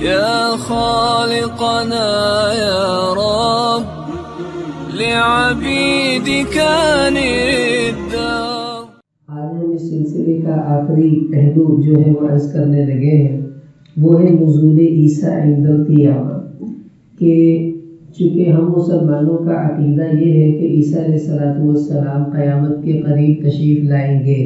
يا خالقنا يا رب لعبيدك الدار. آج ہم اس سلسلے کا آخری پہلو جو ہے وہ عرض کرنے لگے ہیں، وہ ہے نزول عیسیٰ عند القیامہ، کہ چونکہ ہم مسلمانوں کا عقیدہ یہ ہے کہ عیسیٰ علیہ السلام قیامت کے قریب تشریف لائیں گے،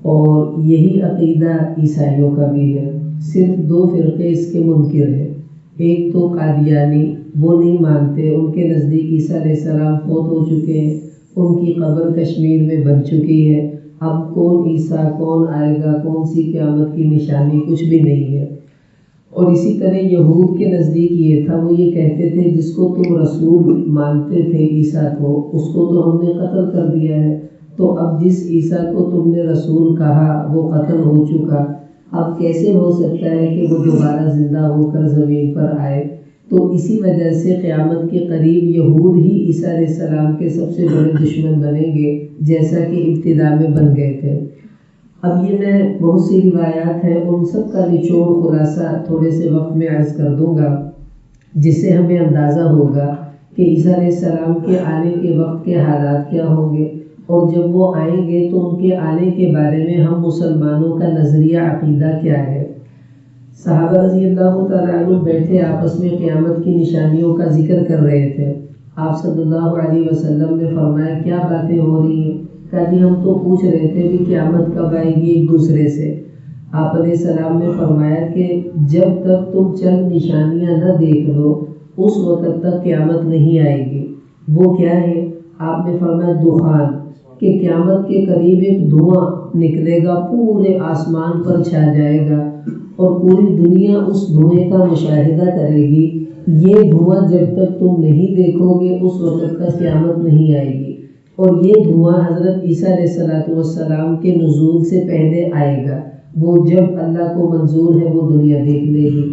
اور یہی عقیدہ عیسائیوں کا بھی ہے۔ صرف دو فرقے اس کے منکر ہیں، ایک تو قادیانی، وہ نہیں مانتے، ان کے نزدیک عیسیٰ علیہ السلام فوت ہو چکے ہیں، ان کی قبر کشمیر میں بن چکی ہے، اب کون عیسیٰ، کون آئے گا، کون سی قیامت کی نشانی، کچھ بھی نہیں ہے۔ اور اسی طرح یہود کے نزدیک یہ تھا، وہ یہ کہتے تھے جس کو تم رسول مانتے تھے عیسیٰ کو، اس کو تو ہم نے قتل کر دیا ہے، تو اب جس عیسیٰ کو تم نے رسول کہا وہ قتل ہو چکا، اب کیسے ہو سکتا ہے کہ وہ دوبارہ زندہ ہو کر زمین پر آئے؟ تو اسی وجہ سے قیامت کے قریب یہود ہی عیسیٰ علیہ السلام کے سب سے بڑے دشمن بنیں گے، جیسا کہ ابتدا میں بن گئے تھے۔ اب یہ میں بہت سی روایات ہیں، ان سب کا نچوڑ خلاصہ تھوڑے سے وقت میں عرض کر دوں گا، جس سے ہمیں اندازہ ہوگا کہ عیسیٰ علیہ السلام کے آنے کے وقت کے حالات کیا ہوں گے، اور جب وہ آئیں گے تو ان کے آنے کے بارے میں ہم مسلمانوں کا نظریہ عقیدہ کیا ہے۔ صحابہ رضی اللہ تعالیٰ عنہ بیٹھے آپس میں قیامت کی نشانیوں کا ذکر کر رہے تھے۔ آپ صلی اللہ علیہ وسلم نے فرمایا کیا باتیں ہو رہی ہیں؟ کہا جی ہم تو پوچھ رہے تھے کہ قیامت کب آئے گی ایک دوسرے سے۔ آپ علیہ السلام نے فرمایا کہ جب تک تم چند نشانیاں نہ دیکھ لو اس وقت تک قیامت نہیں آئے گی۔ وہ کیا ہے؟ آپ نے فرمایا دخان، کہ قیامت کے قریب ایک دھواں نکلے گا، پورے آسمان پر چھا جائے گا اور پوری دنیا اس دھوئیں کا مشاہدہ کرے گی۔ یہ دھواں جب تک تم نہیں دیکھو گے اس وقت تک قیامت نہیں آئے گی، اور یہ دھواں حضرت عیسیٰ علیہ السلام کے نزول سے پہلے آئے گا، وہ جب اللہ کو منظور ہے وہ دنیا دیکھ لے گی۔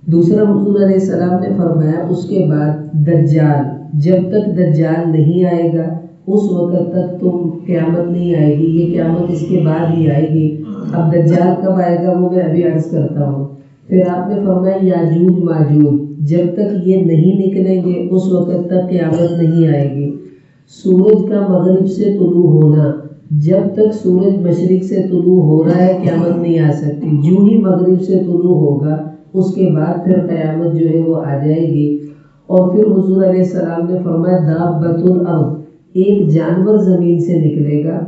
دوسرا حضور علیہ السلام نے فرمایا اس کے بعد دجال، جب تک دجال نہیں آئے گا اس وقت تک تم قیامت نہیں آئے گی، یہ قیامت اس کے بعد ہی آئے گی۔ اب دجال کب آئے گا وہ میں ابھی عرض کرتا ہوں۔ پھر آپ نے فرمایا یاجوج ماجوج، جب تک یہ نہیں نکلیں گے اس وقت تک قیامت نہیں آئے گی۔ سورج کا مغرب سے طلوع ہونا، جب تک سورج مشرق سے طلوع ہو رہا ہے قیامت نہیں آ سکتی، جو ہی مغرب سے طلوع ہوگا اس کے بعد پھر قیامت جو ہے وہ آ جائے گی۔ اور پھر حضور علیہ السلام نے فرمایا دابۃ الارض، ایک جانور زمین سے نکلے گا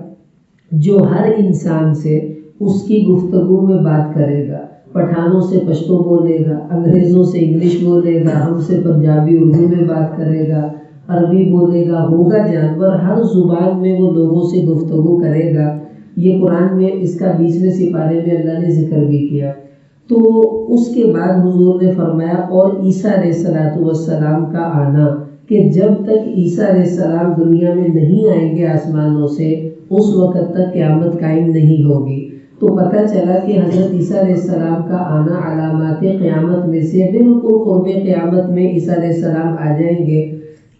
جو ہر انسان سے اس کی گفتگو میں بات کرے گا، پٹھانوں سے پشتو بولے گا، انگریزوں سے انگلش بولے گا، ہم سے پنجابی اردو میں بات کرے گا، عربی بولے گا، ہوگا جانور، ہر زبان میں وہ لوگوں سے گفتگو کرے گا۔ یہ قرآن میں اس کا 20ویں سپارے میں اللہ نے ذکر بھی کیا۔ تو اس کے بعد حضور نے فرمایا اور عیسیٰ علیہ السلام کا آنا، کہ جب تک عیسیٰ علیہ السلام دنیا میں نہیں آئیں گے آسمانوں سے اس وقت تک قیامت قائم نہیں ہوگی۔ تو پتہ چلا کہ حضرت عیسیٰ علیہ السلام کا آنا علامات قیامت میں سے بالکل قرب قیامت میں عیسیٰ علیہ السلام آ جائیں گے۔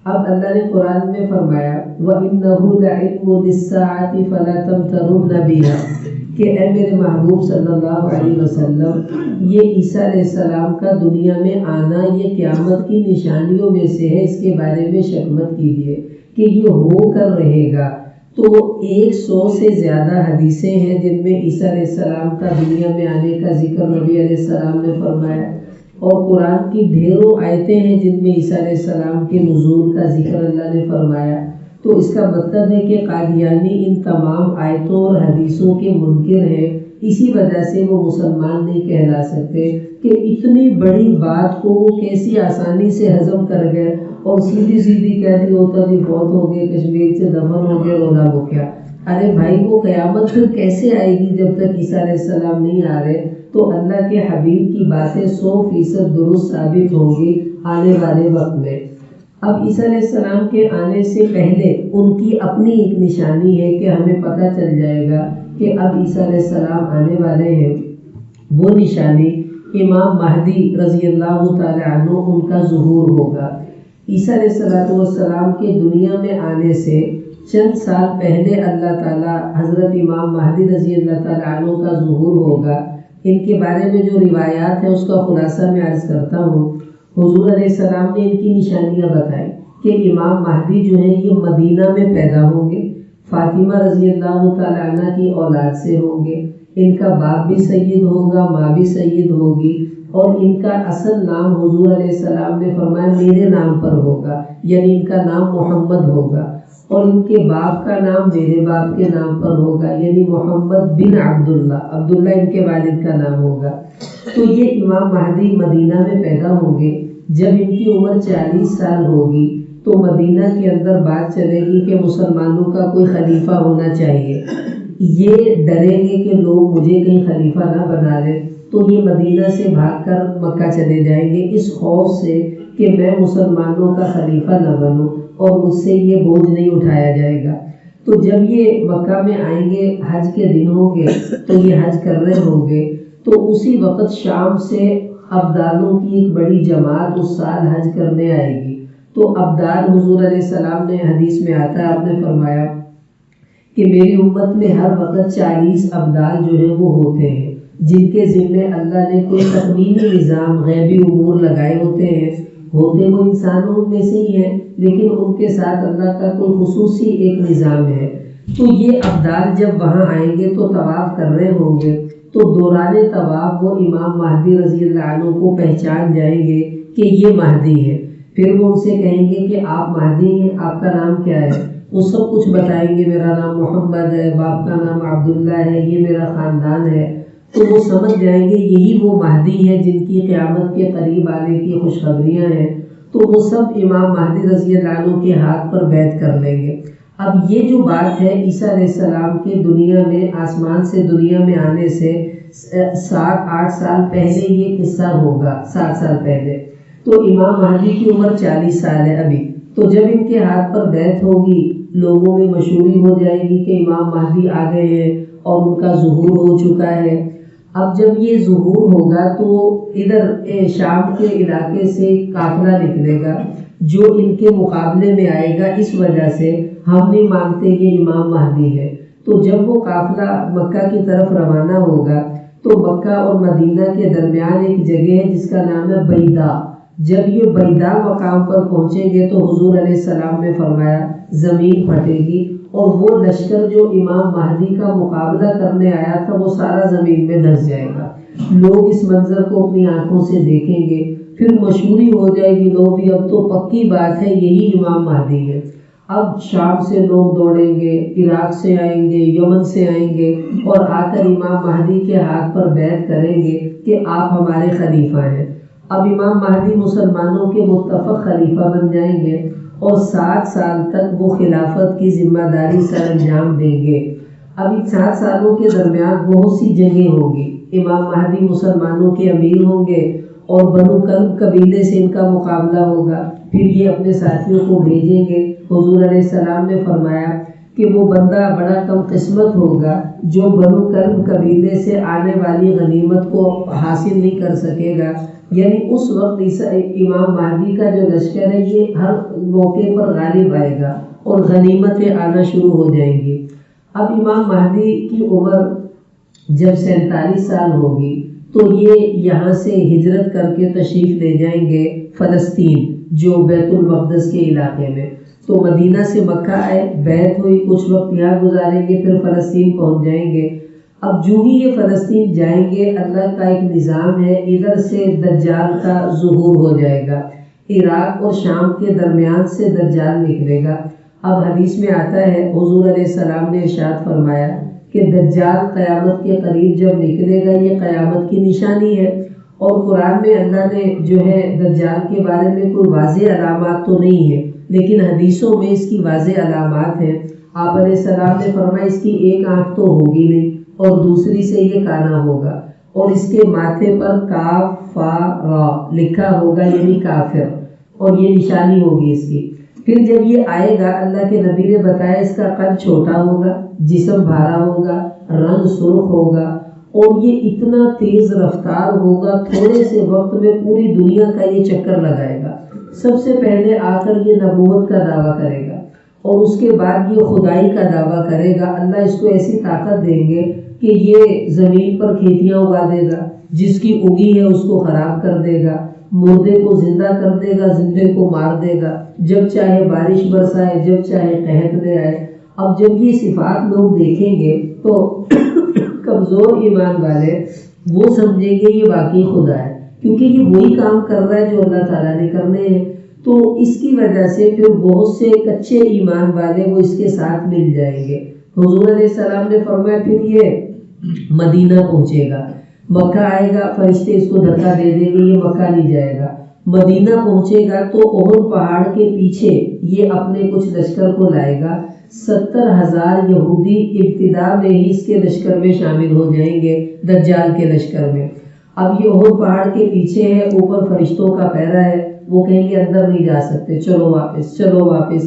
اب اللہ نے قرآن میں فرمایا وَإِنَّهُ لَعِلْمٌ لِلسَّاعَةِ فَلَا تَمْتَرُنَّ بِهَا، کہ اے میرے محبوب صلی اللہ علیہ وسلم، یہ عیسیٰ علیہ السلام کا دنیا میں آنا یہ قیامت کی نشانیوں میں سے ہے، اس کے بارے میں شک مت کیجیے کہ یہ ہو کر رہے گا۔ تو 100 سے زیادہ حدیثیں ہیں جن میں عیسیٰ علیہ السلام کا دنیا میں آنے کا ذکر نبی علیہ السلام نے فرمایا، اور قرآن کی ڈھیروں آیتیں ہیں جن میں عیسیٰ علیہ السلام کے نزول کا ذکر اللہ نے فرمایا۔ تو اس کا مطلب ہے کہ قادیانی ان تمام آیتوں اور حدیثوں کے منکر ہیں، اسی وجہ سے وہ مسلمان نہیں کہلا سکتے کہ اتنی بڑی بات کو وہ کیسی آسانی سے ہضم کر گئے اور سیدھی سیدھی کہہ دی ہوتا جی بہت ہو گئے، کشمیر سے دفن ہو گئے، رونا ہو گیا۔ ارے بھائی وہ قیامت پھر کیسے آئے گی جب تک عیسیٰ علیہ السلام نہیں آ رہے؟ تو اللہ کے حبیب کی باتیں 100% درست ثابت ہوں گی آنے والے وقت میں۔ اب عیسیٰ علیہ السلام کے آنے سے پہلے ان کی اپنی ایک نشانی ہے کہ ہمیں پتہ چل جائے گا کہ اب عیسیٰ علیہ السلام آنے والے ہیں۔ وہ نشانی امام مہدی رضی اللہ تعالی عنہ ان کا ظہور ہوگا۔ عیسیٰ علیہ السلام کے دنیا میں آنے سے چند سال پہلے اللہ تعالیٰ حضرت امام مہدی رضی اللہ تعالیٰ عنہ کا ظہور ہوگا، ان کے بارے میں جو روایات ہیں اس کا خلاصہ میں عرض کرتا ہوں۔ حضور علیہ السلام نے ان کی نشانیاں بتائی کہ امام مہدی جو ہے یہ مدینہ میں پیدا ہوں گے، فاطمہ رضی اللہ تعالیٰ عنہ کی اولاد سے ہوں گے، ان کا باپ بھی سید ہوگا، ماں بھی سید ہوگی، اور ان کا اصل نام حضور علیہ السلام نے فرمایا میرے نام پر ہوگا، یعنی ان کا نام محمد ہوگا، اور ان کے باپ کا نام میرے باپ کے نام پر ہوگا، یعنی محمد بن عبداللہ، عبداللہ ان کے والد کا نام ہوگا۔ تو یہ امام مہدی مدینہ میں پیدا ہوں گے۔ جب ان کی عمر 40 سال ہوگی تو مدینہ کے اندر بات چلے گی کہ مسلمانوں کا کوئی خلیفہ ہونا چاہیے، یہ ڈریں گے کہ لوگ مجھے کہیں خلیفہ نہ بنا لیں، تو یہ مدینہ سے بھاگ کر مکہ چلے جائیں گے اس خوف سے کہ میں مسلمانوں کا خلیفہ نہ بنوں اور مجھ سے یہ بوجھ نہیں اٹھایا جائے گا۔ تو جب یہ مکہ میں آئیں گے، حج کے دن ہوں گے تو یہ حج کر رہے ہوں گے، تو اسی وقت شام سے ابدالوں کی ایک بڑی جماعت اس سال حج کرنے آئے گی۔ تو ابدال حضور علیہ السلام نے حدیث میں آتا ہے، آپ نے فرمایا کہ میری امت میں ہر وقت 40 ابدال جو ہیں وہ ہوتے ہیں، جن کے ذمے اللہ نے کوئی تخمینی نظام غیبی امور لگائے ہوتے ہیں وہ انسانوں میں سے ہی ہیں، لیکن ان کے ساتھ اللہ کا کوئی خصوصی ایک نظام ہے۔ تو یہ ابدال جب وہاں آئیں گے تو طواف کر رہے ہوں گے، تو دوران طواف وہ امام مہدی رضی اللہ عنہ کو پہچان جائیں گے کہ یہ مہدی ہے۔ پھر وہ ان سے کہیں گے کہ آپ مہدی ہیں، آپ کا نام کیا ہے؟ وہ سب کچھ بتائیں گے، میرا نام محمد ہے، باپ کا نام عبداللہ ہے، یہ میرا خاندان ہے۔ تو وہ سمجھ جائیں گے یہی وہ مہدی ہے جن کی قیامت کے قریب آنے کی خوشخبریاں ہیں۔ تو وہ سب امام مہدی رضی اللہ عنہ کے ہاتھ پر بیعت کر لیں گے۔ اب یہ جو بات ہے عیسیٰ علیہ السلام کے دنیا میں، آسمان سے دنیا میں آنے سے 7-8 سال پہلے یہ قصہ ہوگا، 7 سال پہلے۔ تو امام مہدی کی عمر 40 سال ہے ابھی۔ تو جب ان کے ہاتھ پر بیعت ہوگی، لوگوں میں مشہوری ہو جائے گی کہ امام مہدی آ گئے ہیں اور ان کا ظہور ہو چکا ہے۔ اب جب یہ ظہور ہوگا تو ادھر شام کے علاقے سے قافلہ نکلے گا جو ان کے مقابلے میں آئے گا، اس وجہ سے ہم نہیں مانتے یہ امام مہدی ہے۔ تو جب وہ قافلہ مکہ کی طرف روانہ ہوگا تو مکہ اور مدینہ کے درمیان ایک جگہ ہے جس کا نام ہے بیدا۔ جب یہ بیدا مقام پر پہنچیں گے تو حضور علیہ السلام نے فرمایا زمین پھٹے گی اور وہ لشکر جو امام مہدی کا مقابلہ کرنے آیا تھا وہ سارا زمین میں دھس جائے گا۔ لوگ اس منظر کو اپنی آنکھوں سے دیکھیں گے، پھر مشہوری ہو جائے گی، لوگ بھی اب تو پکی بات ہے یہی امام مہدی ہے۔ اب شام سے لوگ دوڑیں گے، عراق سے آئیں گے، یمن سے آئیں گے اور آ کر امام مہدی کے ہاتھ پر بیعت کریں گے کہ آپ ہمارے خلیفہ ہیں۔ اب امام مہدی مسلمانوں کے متفق خلیفہ بن جائیں گے اور 7 سال تک وہ خلافت کی ذمہ داری سر انجام دیں گے۔ اب ان 7 سالوں کے درمیان بہت سی جنگیں ہوں گی۔ امام مہدی مسلمانوں کے امیر ہوں گے اور بنو کلب قبیلے سے ان کا مقابلہ ہوگا، پھر یہ اپنے ساتھیوں کو بھیجیں گے۔ حضور علیہ السلام نے فرمایا کہ وہ بندہ بڑا کم قسمت ہوگا جو بنو کلب قبیلے سے آنے والی غنیمت کو حاصل نہیں کر سکے گا، یعنی اس وقت امام مہدی کا جو لشکر ہے یہ ہر موقع پر غالب آئے گا اور غنیمتیں آنا شروع ہو جائیں گی۔ اب امام مہدی کی عمر جب 47 سال ہوگی تو یہ یہاں سے ہجرت کر کے تشریف لے جائیں گے فلسطین، جو بیت المقدس کے علاقے میں۔ تو مدینہ سے مکہ آئے، بیعت ہوئی، کچھ وقت یہاں گزاریں گے، پھر فلسطین پہنچ جائیں گے۔ اب جو ہی یہ فلسطین جائیں گے، اللہ کا ایک نظام ہے، ادھر سے دجال کا ظہور ہو جائے گا، عراق اور شام کے درمیان سے دجال نکلے گا۔ اب حدیث میں آتا ہے حضور علیہ السلام نے ارشاد فرمایا کہ دجال قیامت کے قریب جب نکلے گا یہ قیامت کی نشانی ہے، اور قرآن میں اللہ نے جو ہے دجال کے بارے میں کوئی واضح علامات تو نہیں ہے، لیکن حدیثوں میں اس کی واضح علامات ہیں۔ آپ علیہ السلام نے فرمایا اس کی ایک آنکھ تو ہوگی نہیں اور دوسری سے یہ کانا ہوگا، اور اس کے ماتھے پر کاف فا را لکھا ہوگا، یعنی کافر، اور یہ نشانی ہوگی اس کی۔ پھر جب یہ آئے گا، اللہ کے نبی نے بتایا اس کا قد چھوٹا ہوگا، جسم بھارا ہوگا، رنگ سرخ ہوگا، اور یہ اتنا تیز رفتار ہوگا تھوڑے سے وقت میں پوری دنیا کا یہ چکر لگائے گا۔ سب سے پہلے آ کر یہ نبوت کا دعویٰ کرے گا اور اس کے بعد یہ خدائی کا دعویٰ کرے گا۔ اللہ اس کو ایسی طاقت دیں گے کہ یہ زمین پر کھیتیاں اگا دے گا، جس کی اگی ہے اس کو خراب کر دے گا، مردے کو زندہ کر دے گا، زندے کو مار دے گا، جب چاہے بارش برسائے، جب چاہے قحط لے آئے۔ اب جب یہ صفات لوگ دیکھیں گے تو کمزور ایمان والے وہ سمجھیں گے یہ واقعی خدا ہے، کیونکہ یہ وہی کام کر رہا ہے جو اللہ تعالیٰ نے کرنے ہیں۔ تو اس کی وجہ سے پھر بہت سے کچے ایمان والے وہ اس کے ساتھ مل جائیں گے۔ حضور علیہ السلام نے فرمایا پھر یہ مدینہ پہنچے گا، مکہ آئے گا، فرشتے اس کو دھکا دے دیں گے، یہ مکہ نہیں جائے گا۔ مدینہ پہنچے گا تو احد پہاڑ کے پیچھے یہ اپنے کچھ لشکر کو لائے گا۔ 70,000 یہودی ابتدا میں ہی اس کے لشکر میں شامل ہو جائیں گے، دجال کے لشکر میں۔ اب یہ احد پہاڑ کے پیچھے ہے، اوپر فرشتوں کا پہرا ہے، وہ کہیں گے اندر نہیں جا سکتے، چلو واپس چلو واپس۔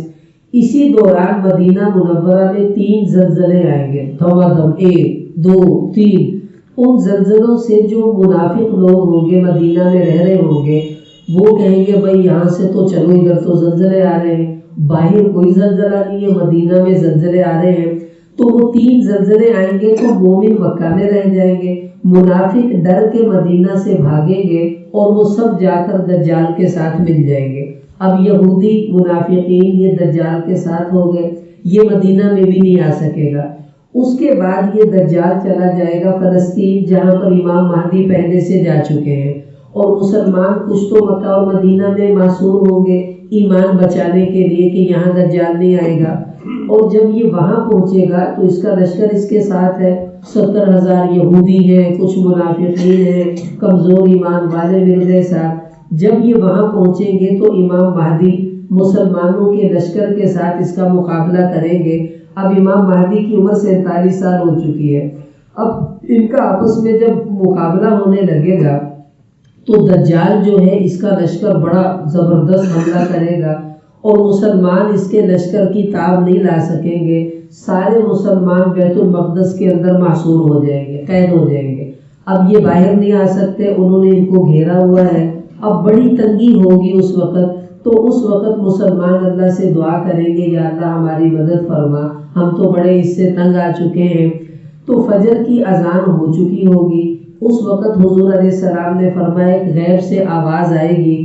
اسی دوران مدینہ منورہ میں 3 زلزلے آئیں گے، دھمادم، 1 2 3۔ ان زلزلوں سے جو منافق لوگ ہوں گے مدینہ میں رہ رہے ہوں گے وہ کہیں گے بھائی یہاں سے تو چلو، ادھر تو زلزلے آ رہے ہیں، باہر کوئی زلزلہ نہیں ہے، مدینہ میں زلزلے آ رہے ہیں۔ تو وہ 3 زلزلے آئیں گے تو مومن مکہ میں رہ جائیں گے، منافق ڈر کے مدینہ سے بھاگیں گے اور وہ سب جا کر دجال کے ساتھ مل جائیں گے۔ اب یہودی منافقین یہ دجال کے ساتھ ہو گئے، یہ مدینہ میں بھی نہیں آ سکے گا۔ اس کے بعد یہ دجال چلا جائے گا فلسطین، جہاں پر امام مہدی پہلے سے جا چکے ہیں، اور مسلمان کچھ تو مکہ اور مدینہ میں معصوم ہوں گے ایمان بچانے کے لیے کہ یہاں دجال نہیں آئے گا۔ اور جب یہ وہاں پہنچے گا تو اس کا لشکر اس کے ساتھ ہے، 70,000 یہودی ہیں، کچھ منافقین ہیں، کمزور ایمان والے مل گئے ساتھ۔ جب یہ وہاں پہنچیں گے تو امام مہدی مسلمانوں کے لشکر کے ساتھ اس کا مقابلہ کریں گے۔ اب امام مہدی کی عمر 47 سال ہو چکی ہے۔ اب ان کا آپس میں جب مقابلہ ہونے لگے گا تو دجال جو ہے اس کا لشکر بڑا زبردست حملہ کرے گا اور مسلمان اس کے لشکر کی تاب نہیں لا سکیں گے۔ سارے مسلمان بیت المقدس کے اندر محصور ہو جائیں گے، قید ہو جائیں گے۔ اب یہ باہر نہیں آ سکتے، انہوں نے ان کو گھیرا ہوا ہے۔ اب بڑی تنگی ہوگی اس وقت، تو اس وقت مسلمان اللہ سے دعا کریں گے یا اللہ ہماری مدد فرما، ہم تو بڑے اس سے تنگ آ چکے ہیں۔ تو فجر کی اذان ہو چکی ہوگی، اس وقت حضور علیہ السلام نے فرمایا ایک غیب سے آواز آئے گی،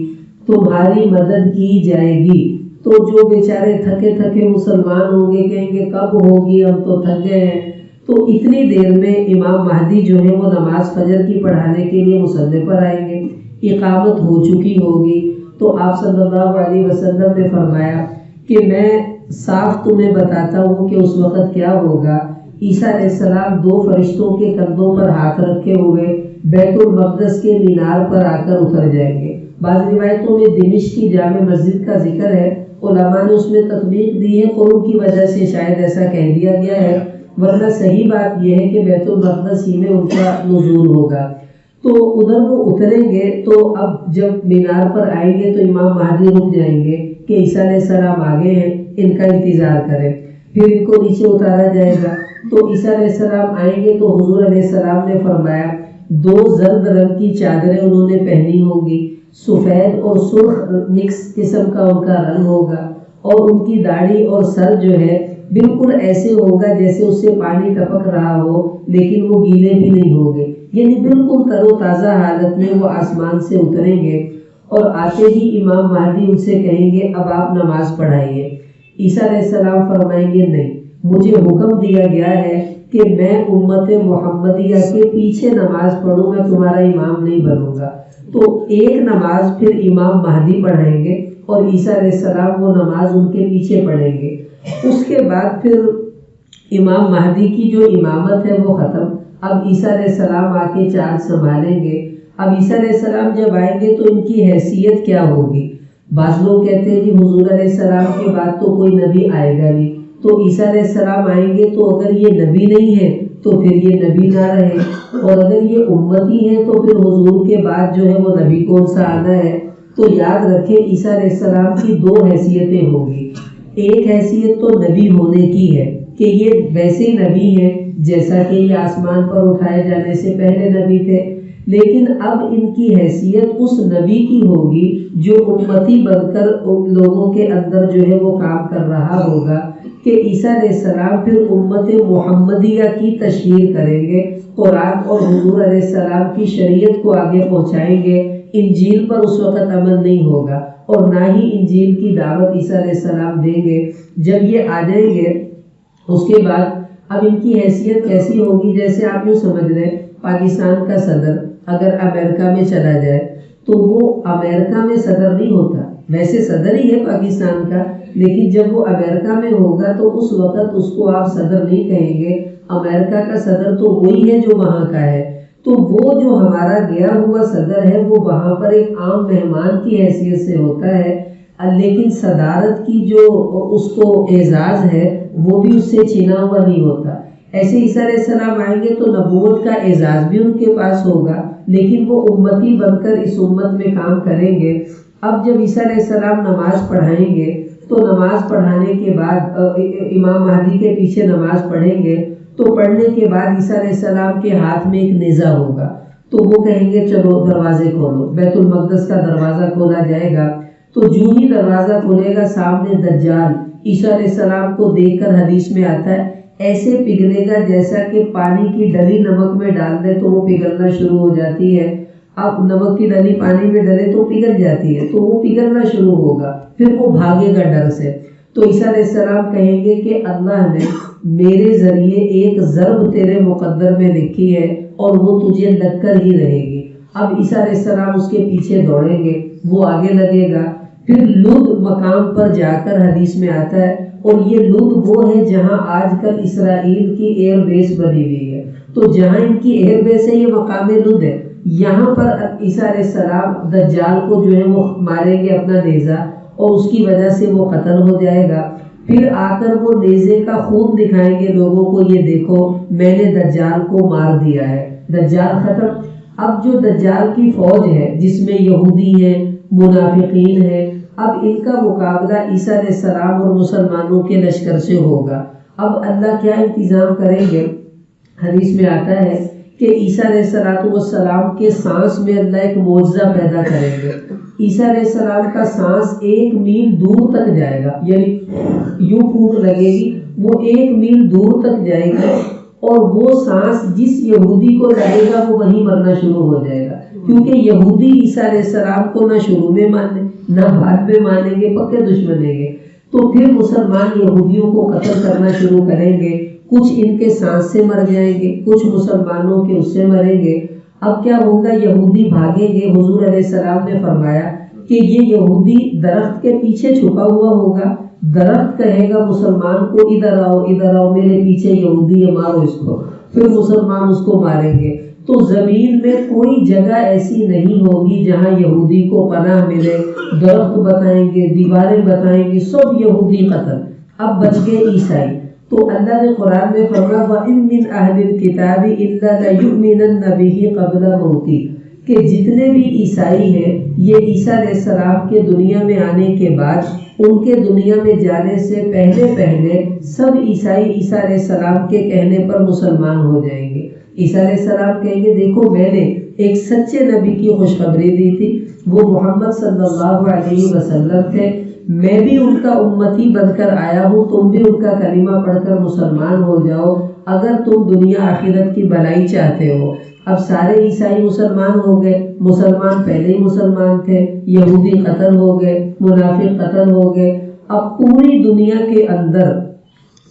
تمہاری مدد کی جائے گی۔ تو جو بیچارے تھکے تھکے مسلمان ہوں گے کہیں گے کب ہوگی، ہم تو تھک گئے ہیں۔ تو اتنی دیر میں امام مہدی جو ہے وہ نماز فجر کی پڑھانے کے لیے مصلی پر آئیں گے، اقامت ہو چکی ہوگی۔ تو آپ صلی اللہ علیہ وسلم نے فرمایا کہ میں صاف تمہیں بتاتا ہوں کہ اس وقت کیا ہوگا۔ عیسیٰ علیہ السلام 2 فرشتوں کے کندھوں پر ہاتھ رکھے ہوئے بیت المقدس کے مینار پر آ کر اتر جائیں گے۔ بعض روایتوں میں دمشق کی جامع مسجد کا ذکر ہے، علماء نے اس میں تطبیق دی ہے، قرب کی وجہ سے شاید ایسا کہہ دیا گیا ہے، ورنہ صحیح بات یہ ہے کہ بیت المقدس ہی میں ان کا نزول ہوگا۔ تو ادھر وہ اتریں گے، تو اب جب مینار پر آئیں گے تو امام مہدی رک جائیں گے کہ عیسیٰ علیہ السلام آگے ہیں، ان کا انتظار کریں۔ پھر ان کو نیچے اتارا جائے گا، تو عیسیٰ علیہ السلام آئیں گے تو حضور علیہ السلام نے فرمایا 2 زرد رنگ کی چادریں انہوں نے پہنی ہوں گی، سفید اور سرخ مکس قسم کا ان کا رنگ ہوگا، اور ان کی داڑھی اور سر جو ہے بالکل ایسے ہوگا جیسے اس سے پانی ٹپک رہا ہو، لیکن وہ گیلے بھی نہیں ہوں گے، یعنی بالکل تر و تازہ حالت میں وہ آسمان سے اتریں گے۔ اور آتے ہی امام مہدی ان سے کہیں گے اب آپ نماز پڑھائیے۔ عیسیٰ علیہ السلام فرمائیں گے نہیں، مجھے حکم دیا گیا ہے کہ میں امت محمدیہ کے پیچھے نماز پڑھوں، میں تمہارا امام نہیں بنوں گا۔ تو ایک نماز پھر امام مہدی پڑھائیں گے اور عیسیٰ علیہ السلام وہ نماز ان کے پیچھے پڑھیں گے۔ اس کے بعد پھر امام مہدی کی جو امامت ہے وہ ختم، اب عیسیٰ علیہ السلام آ کے چارج سنبھالیں گے۔ اب عیسیٰ علیہ السلام جب آئیں گے تو ان کی حیثیت کیا ہوگی؟ بعض لوگ کہتے ہیں کہ حضور علیہ السلام کے بعد تو کوئی نبی آئے گا نہیں، تو عیسیٰ علیہ السلام آئیں گے تو اگر یہ نبی نہیں ہے تو پھر یہ نبی نہ رہے، اور اگر یہ امتی ہے تو پھر حضور کے بعد جو ہے وہ نبی کون سا آنا ہے؟ تو یاد رکھیں عیسیٰ علیہ السلام کی 2 حیثیتیں ہوگی۔ ایک حیثیت تو نبی ہونے کی ہے کہ یہ ویسے ہی نبی ہیں جیسا کہ یہ آسمان پر اٹھائے جانے سے پہلے نبی تھے، لیکن اب ان کی حیثیت اس نبی کی ہوگی جو امتی بن کر لوگوں کے اندر جو ہے وہ کام کر رہا ہوگا، کہ عیسیٰ علیہ السلام پھر امت محمدیہ کی تشہیر کریں گے، قرآن اور حضور علیہ السلام کی شریعت کو آگے پہنچائیں گے۔ انجیل پر اس وقت عمل نہیں ہوگا اور نہ ہی انجیل کی دعوت عیسیٰ علیہ السلام دیں گے۔ جب یہ آ جائیں گے اس کے بعد اب ان کی حیثیت کیسی ہوگی، جیسے آپ یوں سمجھ رہے پاکستان کا صدر اگر امریکہ میں چلا جائے تو وہ امریکہ میں صدر نہیں ہوتا، ویسے صدر ہی ہے پاکستان کا، لیکن جب وہ امریکہ میں ہوگا تو اس وقت اس کو آپ صدر نہیں کہیں گے، امریکہ کا صدر تو وہی ہے جو وہاں کا ہے۔ تو وہ جو ہمارا گیا ہوا صدر ہے وہ وہاں پر ایک عام مہمان کی حیثیت سے ہوتا ہے، لیکن صدارت کی جو اس کو اعزاز ہے وہ بھی اس سے چھینا ہوا نہیں ہوتا۔ ایسے عیسیٰ علیہ السلام آئیں گے تو نبوت کا اعزاز بھی ان کے پاس ہوگا، لیکن وہ امتی بن کر اس امت میں کام کریں گے۔ اب جب عیسیٰ علیہ السلام نماز پڑھائیں گے تو نماز پڑھانے کے بعد امام مہدی کے پیچھے نماز پڑھیں گے تو پڑھنے کے بعد عیسیٰ علیہ السلام کے ہاتھ میں ایک نیزہ ہوگا، تو وہ کہیں گے چلو دروازے کھولو، بیت المقدس کا دروازہ کھولا جائے گا۔ تو جو ہی دروازہ کھولے گا سامنے دجال عیسیٰ علیہ السلام کو دیکھ کر حدیث میں آتا ہے ایسے پگھلے گا جیسا کہ پانی کی ڈلی نمک میں ڈال دے تو وہ پگھلنا شروع ہو جاتی ہے۔ اب نمک کی ڈلی پانی میں ڈلے تو پگھل جاتی ہے، تو وہ پگھلنا شروع ہوگا، پھر وہ بھاگے گا ڈر سے۔ تو عیسیٰ علیہ السلام کہیں گے کہ اللہ نے میرے ذریعے ایک ضرب تیرے مقدر میں لکھی ہے اور وہ تجھے لگ کر ہی رہے گی۔ اب عیسیٰ علیہ السلام اس کے پیچھے دوڑیں گے، وہ آگے لگے گا، پھر لد مقام پر جا کر حدیث میں آتا ہے، اور یہ لد وہ ہے جہاں آج کل اسرائیل کی ایئر بیس بنی ہوئی ہے، تو جہاں ان کی ایئر بیس ہے یہ مقام لد ہے، یہاں پر عیسیٰ علیہ السلام دجال کو جو ہے وہ ماریں گے اپنا نیزہ، اور اس کی وجہ سے وہ قتل ہو جائے گا۔ پھر آ کر وہ نیزے کا خون دکھائیں گے لوگوں کو، یہ دیکھو میں نے دجال کو مار دیا ہے، دجال ختم۔ اب جو دجال کی فوج ہے جس میں یہودی ہیں، منافقین ہیں، اب ان کا مقابلہ عیسیٰ علیہ السلام اور مسلمانوں کے لشکر سے ہوگا۔ اب اللہ کیا انتظام کریں گے، حدیث میں آتا ہے کہ عیسیٰ علیہ السلام کے سانس میں اللہ ایک معجزہ پیدا کریں گے۔ عیسیٰ علیہ السلام کا سانس 1 میل دور تک جائے گا، یعنی یوں پھونک لگے گی وہ 1 میل دور تک جائے گا، اور وہ سانس جس یہودی کو لگے گا وہ وہیں مرنا شروع ہو جائے گا، کیونکہ یہودی عیسیٰ علیہ السلام کو نہ شروع میں مانے نہ بعد میں مانیں گے، پکے دشمن ہیں۔ تو پھر مسلمان یہودیوں کو قتل کرنا شروع کریں گے، کچھ ان کے سانس سے مر جائیں گے، کچھ مسلمانوں کے اس سے مریں گے۔ اب کیا ہوگا، یہودی بھاگیں گے۔ حضور علیہ السلام نے فرمایا کہ یہ یہودی درخت کے پیچھے چھپا ہوا ہوگا، درخت کہے گا مسلمان کو ادھر آؤ ادھر آؤ، میرے پیچھے یہودی ہے مارو اس کو، پھر مسلمان اس کو ماریں گے۔ تو زمین میں کوئی جگہ ایسی نہیں ہوگی جہاں یہودی کو پناہ ملے، درخت بتائیں گے، دیواریں بتائیں گے، سب یہودی قتل۔ اب بچ گئے عیسائی۔ تو اللہ نے قرآن میں فرمایا وَإِن مِّنْ أَهْلِ الْكِتَابِ إِلَّا لَيُؤْمِنَنَّ بِهِ قَبْلَ مَوْتِهِ، کہ جتنے بھی عیسائی ہیں یہ عیسیٰ علیہ السلام کے دنیا میں آنے کے بعد، ان کے دنیا میں جانے سے پہلے سب عیسائی عیسیٰ علیہ السلام کے کہنے پر مسلمان ہو جائیں گے۔ عیسیٰ علیہ السلام کہیں گے دیکھو میں نے ایک سچے نبی کی خوشخبری دی تھی، وہ محمد صلی اللہ علیہ وسلم تھے، میں بھی ان کا امتی بن کر آیا ہوں، تم بھی ان کا کلمہ پڑھ کر مسلمان ہو جاؤ اگر تم دنیا آخرت کی بھلائی چاہتے ہو۔ اب سارے عیسائی مسلمان ہو گئے، مسلمان پہلے ہی مسلمان تھے، یہودی قتل ہو گئے، منافق قتل ہو گئے۔ اب پوری دنیا کے اندر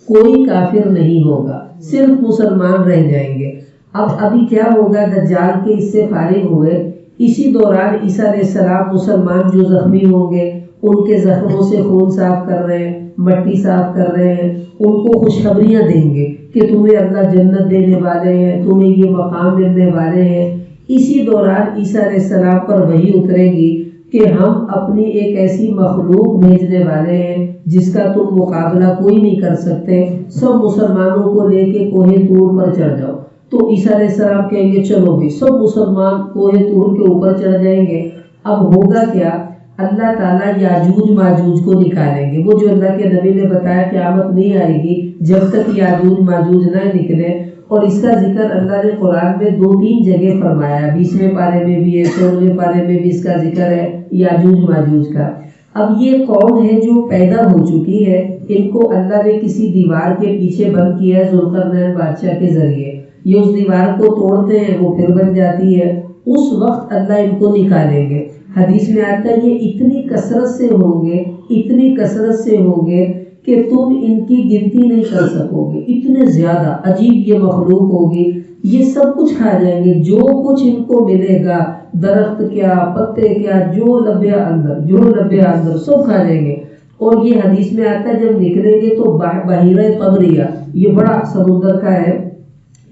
کوئی کافر نہیں ہوگا، صرف مسلمان رہ جائیں گے۔ اب ابھی کیا ہوگا، دجال کے اس سے فارغ ہوئے، اسی دوران عیسیٰ علیہ السلام مسلمان جو زخمی ہوں گے ان کے زخموں سے خون صاف کر رہے ہیں، مٹی صاف کر رہے ہیں، ان کو خوشخبریاں دیں گے کہ تمہیں اللہ جنت دینے والے ہیں، تمہیں یہ مقام ملنے والے ہیں۔ اسی دوران عیسیٰ علیہ السلام پر وحی اترے گی کہ ہم اپنی ایک ایسی مخلوق بھیجنے والے ہیں جس کا تم مقابلہ کوئی نہیں کر سکتے، سب مسلمانوں کو لے کے کوہ طور پر چڑھ جاؤ۔ تو عیسیٰ علیہ السلام کہیں گے چلو بھی، سب مسلمان کوہ طور کے اوپر چڑھ جائیں گے۔ اب ہوگا کیا، اللہ تعالیٰ یاجوج ماجوج کو نکالیں گے، وہ جو اللہ کے نبی نے بتایا قیامت نہیں آئے گی جب تک یاجوج ماجوج نہ نکلے، اور اس کا ذکر اللہ نے قرآن میں 2-3 جگہ فرمایا، 20ویں پارے میں بھی ہے، 16ویں پارے میں بھی اس کا ذکر ہے یاجوج ماجوج کا۔ اب یہ قوم ہے جو پیدا ہو چکی ہے، ان کو اللہ نے کسی دیوار کے پیچھے بند کیا ہے ذوالقرنین بادشاہ کے ذریعے، یہ اس دیوار کو توڑتے ہیں وہ پھر بن جاتی ہے، اس وقت اللہ ان کو نکالیں گے۔ حدیث میں آتا ہے یہ اتنی کثرت سے ہوں گے، اتنی کثرت سے ہوں گے کہ تم ان کی گنتی نہیں کر سکو گے، اتنے زیادہ عجیب یہ مخلوق ہوگی، یہ سب کچھ کھا جائیں گے، جو کچھ ان کو ملے گا، درخت کیا، پتے کیا، جو لبیا اندر سب کھا جائیں گے۔ اور یہ حدیث میں آتا ہے جب نکلیں گے تو بحیرہ طبریہ، یہ بڑا سمندر کا ہے،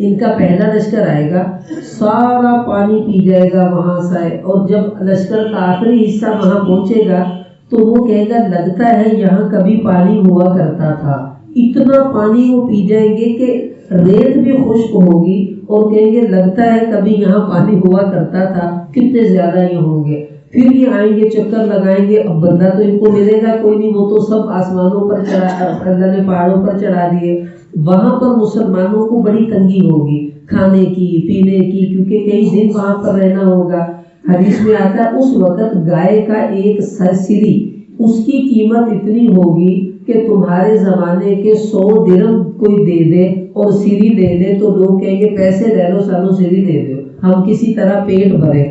ان کا پہلا لشکر آئے گا، سارا پانی پی جائے گا وہاں سے، اور جب لشکر کا آخری حصہ وہاں پہنچے گا تو وہ کہے گا لگتا ہے یہاں کبھی پانی ہوا کرتا تھا، اتنا پانی وہ پی جائیں گے کہ ریت بھی خشک ہوگی، اور کہیں گے لگتا ہے کبھی یہاں پانی ہوا کرتا تھا، کتنے زیادہ یہ ہوں گے۔ پھر یہ آئیں گے، چکر لگائیں گے، اب بندہ تو ان کو ملے گا کوئی نہیں، وہ تو سب آسمانوں پر اللہ نے پہاڑوں پر چڑھا دیے، وہاں پر مسلمانوں کو بڑی تنگی ہوگی کھانے کی پینے کی، کیونکہ کئی دن وہاں پر رہنا ہوگا۔ حدیث میں آتا ہے اس وقت گائے کا ایک سری اس کی قیمت اتنی ہوگی کہ تمہارے زمانے کے 100 درہم کوئی دے دے اور سری دے دے تو لوگ کہیں گے پیسے لے لو سانو سری دے دو، ہم کسی طرح پیٹ بھرے۔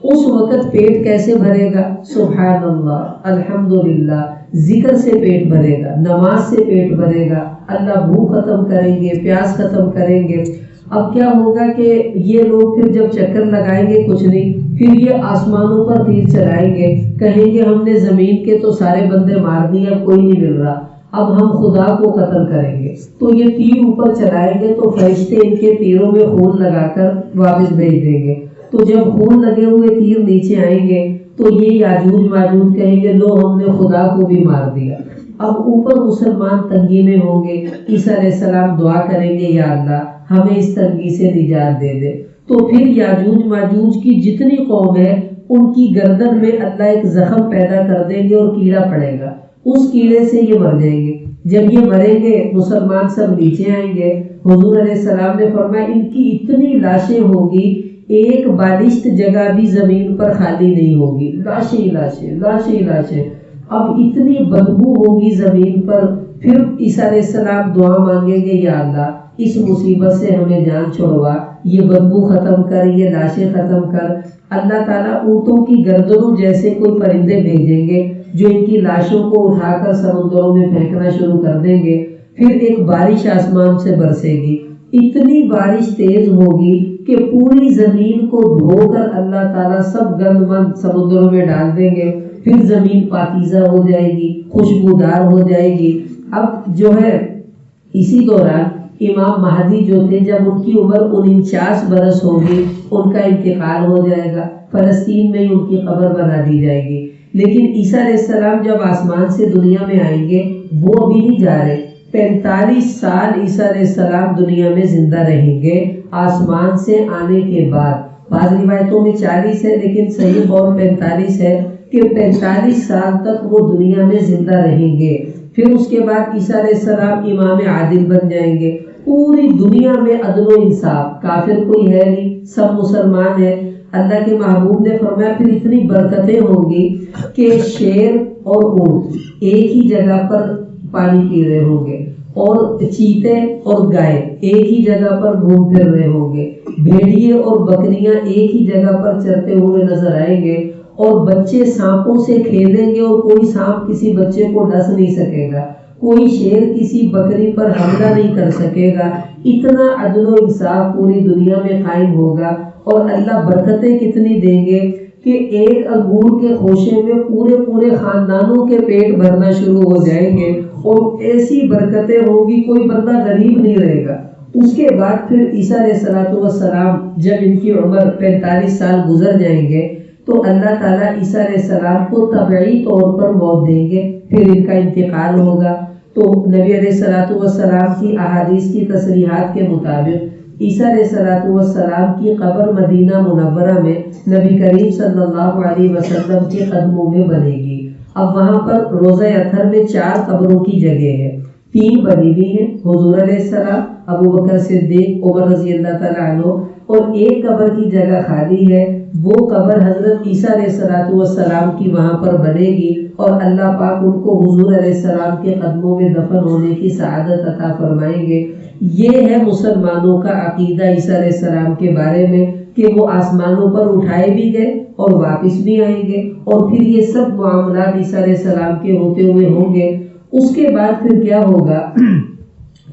اس وقت پیٹ کیسے بھرے گا؟ سبحان اللہ، الحمدللہ، ذکر سے پیٹ بھرے گا، نماز سے پیٹ بھرے گا، اللہ بھوک ختم کریں گے، پیاس ختم کریں گے۔ اب کیا ہوگا کہ یہ لوگ پھر جب چکر لگائیں گے کچھ نہیں، پھر یہ آسمانوں پر تیر چلائیں گے، کہیں گے ہم نے زمین کے تو سارے بندے مار دیے، اب کوئی نہیں مل رہا، اب ہم خدا کو قتل کریں گے۔ تو یہ تیر اوپر چلائیں گے تو فرشتے ان کے تیروں میں خون لگا کر واپس بھیج دیں گے، تو جب خون لگے ہوئے تیر نیچے آئیں گے تو یہ یاجوج ماجوج کہیں گے لو ہم نے خدا کو بھی مار دیا۔ اب اوپر مسلمان تنگی میں ہوں گے، عیسیٰ علیہ السلام دعا کریں گے یا اللہ ہمیں اس تنگی سے نجات دے دے، تو پھر یاجوج ماجوج کی جتنی قوم ہے ان کی گردن میں اللہ ایک زخم پیدا کر دیں گے اور کیڑا پڑے گا، اس کیڑے سے یہ مر جائیں گے۔ جب یہ مریں گے مسلمان سب نیچے آئیں گے، حضور علیہ السلام نے فرمایا ان کی اتنی لاشیں ہوگی ایک بالشت جگہ بھی زمین پر خالی نہیں ہوگی، لاشیں لاشیں لاشیں لاشیں، اب اتنی بدبو ہوگی زمین پر۔ پھر عیسیٰ علیہ السلام دعا مانگیں گے یا اللہ اس مصیبت سے ہمیں جان چھڑوا، یہ بدبو ختم کر، یہ لاشیں ختم کر۔ اللہ تعالیٰ اونٹوں کی گردنوں جیسے کوئی پرندے بھیجیں گے جو ان کی لاشوں کو اٹھا کر سمندروں میں پھینکنا شروع کر دیں گے، پھر ایک بارش آسمان سے برسے گی، اتنی بارش تیز ہوگی کہ پوری زمین کو دھو کر اللہ تعالیٰ سب گند مند سمندروں میں ڈال دیں گے، پھر زمین پاکیزہ ہو جائے گی، خوشبودار ہو جائے گی۔ اب جو ہے اسی دوران امام مہدی جو تھے جب ان کی عمر 49 برس ہوگی ان کا انتقال ہو جائے گا، فلسطین میں ان کی قبر بنا دی جائے گی۔ لیکن عیسیٰ علیہ السلام جب آسمان سے دنیا میں آئیں گے وہ ابھی نہیں جا رہے، 45 سال عیسیٰ علیہ السلام دنیا میں زندہ رہیں گے آسمان سے آنے کے بعد۔ بعض روایتوں میں 40 ہے لیکن صحیح قول 45 ہے کہ 45 سال تک وہ دنیا میں زندہ رہیں گے۔ پھر اس کے بعد عیسیٰ علیہ السلام امام عادل بن جائیں گے، پوری دنیا میں عدل و انصاف، کافر کوئی ہے نہیں، سب مسلمان ہیں۔ اللہ کے محبوب نے فرمایا پھر اتنی برکتیں ہوں گی کہ شیر اور اونٹ ایک ہی جگہ پر پانی پی رہے ہوں گے، اور چیتے اور گائے ایک ہی جگہ پر گھوم پھر رہے ہوں گے، بھیڑیے اور بکریاں ایک ہی جگہ پر چرتے ہوئے نظر آئیں گے، اور بچے سانپوں سے کھیلیں گے اور کوئی سانپ کسی بچے کو ڈس نہیں سکے گا، کوئی شیر کسی بکری پر حملہ نہیں کر سکے گا۔ اتنا عدل و انصاف پوری دنیا میں قائم ہوگا، اور اللہ برکتیں کتنی دیں گے کہ ایک انگور کے خوشے میں پورے خاندانوں کے پیٹ بھرنا شروع ہو جائیں گے، اور ایسی برکتیں ہوگی کوئی بندہ غریب نہیں رہے گا۔ اس کے بعد پھر عیسیٰ علیہ السلام جب ان کی عمر 45 سال گزر جائیں گے تو اللہ تعالیٰ عیسیٰ علیہ السلام کو طبعی طور پر موت دیں گے، پھر ان کا انتقال ہوگا۔ تو نبی علیہ السلام کی احادیث کی تصریحات کے مطابق عیسیٰ علیہ السلام کی قبر مدینہ منورہ میں نبی کریم صلی اللہ علیہ وسلم کے قدموں میں بنے گی۔ اب وہاں پر روضہ اطہر میں 4 قبروں کی جگہ ہے، 3 بنی ہوئی ہیں، حضور علیہ السلام، ابو بکر صدیق، عمر رضی اللہ تعالیٰ عنہ، اور ایک قبر کی جگہ خالی ہے، وہ قبر حضرت عیسیٰ علیہ السلام کی وہاں پر بنے گی، اور اللہ پاک ان کو حضور علیہ السلام کے قدموں میں دفن ہونے کی سعادت عطا فرمائیں گے۔ یہ ہے مسلمانوں کا عقیدہ عیسیٰ علیہ السلام کے بارے میں کہ وہ آسمانوں پر اٹھائے بھی گئے اور واپس بھی آئیں گے، اور پھر یہ سب معاملات عیسیٰ علیہ السلام کے ہوتے ہوئے ہوں گے۔ اس کے بعد پھر کیا ہوگا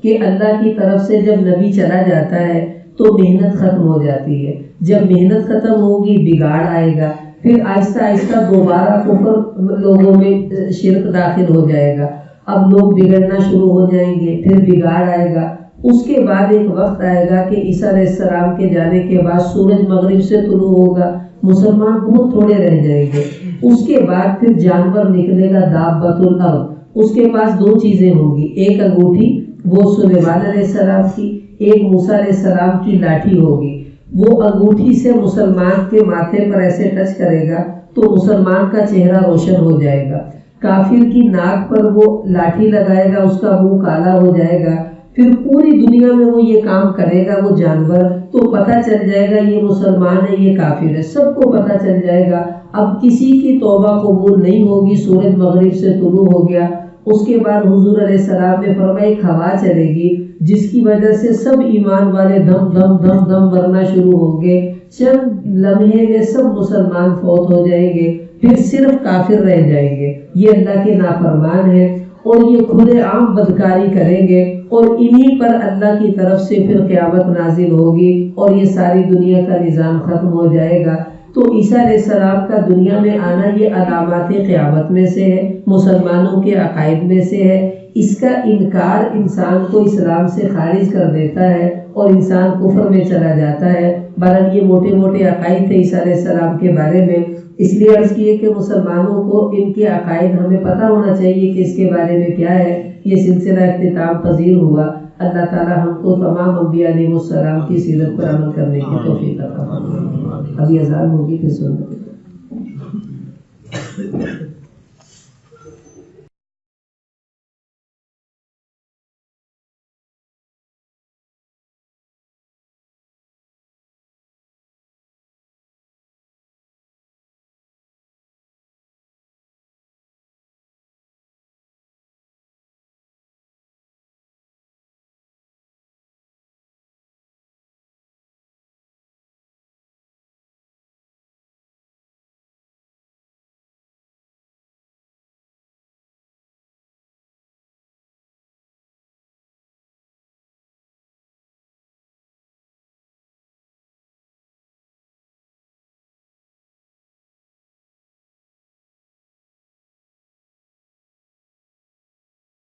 کہ اللہ کی طرف سے جب نبی چلا جاتا ہے تو محنت ختم ہو جاتی ہے، جب محنت ختم ہوگی بگاڑ آئے گا، پھر آہستہ آہستہ دوبارہ کفر لوگوں میں شرک داخل ہو جائے گا، اب لوگ بگڑنا شروع ہو جائیں گے، پھر بگاڑ آئے گا۔ اس کے بعد ایک وقت آئے گا کہ عیسیٰ علیہ السلام کے جانے کے بعد سورج مغرب سے طلوع ہوگا، مسلمان بہت تھوڑے رہ جائیں گے۔ اس کے بعد پھر جانور نکلے گا دابۃ الارض، اس کے پاس دو چیزیں ہوں گی، ایک انگوٹھی وہ سلیمان علیہ السلام کی، ایک موسیٰ علیہ السلام کی لاٹھی ہوگی۔ وہ انگوٹھی سے مسلمان کے ماتھے پر ایسے ٹچ کرے گا تو مسلمان کا چہرہ روشن ہو جائے گا، کافر کی ناک پر وہ لاٹھی لگائے گا، اس کا منہ کالا ہو جائے گا، پھر پوری دنیا میں وہ یہ کام کرے گا وہ جانور، تو پتہ چل جائے گا یہ مسلمان ہے یہ کافر ہے، سب کو پتہ چل جائے گا۔ اب کسی کی توبہ قبول نہیں ہوگی، سورج مغرب سے طلوع ہو گیا۔ اس کے بعد حضور علیہ السلام نے فرمایا ایک ہوا چلے گی جس کی وجہ سے سب ایمان والے دم دم دم دم ورنا شروع ہوں گے، چند لمحے میں سب مسلمان فوت ہو جائیں گے، پھر صرف کافر رہ جائیں گے، یہ اللہ کے نافرمان ہیں، اور یہ کھلے عام بدکاری کریں گے، اور انہی پر اللہ کی طرف سے پھر قیامت نازل ہوگی اور یہ ساری دنیا کا نظام ختم ہو جائے گا۔ تو عیسیٰ علیہ السلام کا دنیا میں آنا یہ علامات قیامت میں سے ہے، مسلمانوں کے عقائد میں سے ہے۔ اس کا انکار انسان کو اسلام سے خارج کر دیتا ہے اور انسان کفر میں چلا جاتا ہے۔ بہرحال یہ موٹے موٹے عقائد تھے عیسیٰ علیہ السلام کے بارے میں، اس لیے عرض کیے کہ مسلمانوں کو ان کے عقائد ہمیں پتہ ہونا چاہیے کہ اس کے بارے میں کیا ہے۔ یہ سلسلہ اختتام پذیر ہوا۔ اللہ تعالی ہم کو تمام انبیاء علیہ السلام کی سیرت پر عمل کرنے کی توفیق عطا فرمائے۔ ابھی اذان ہوگی پھر سنت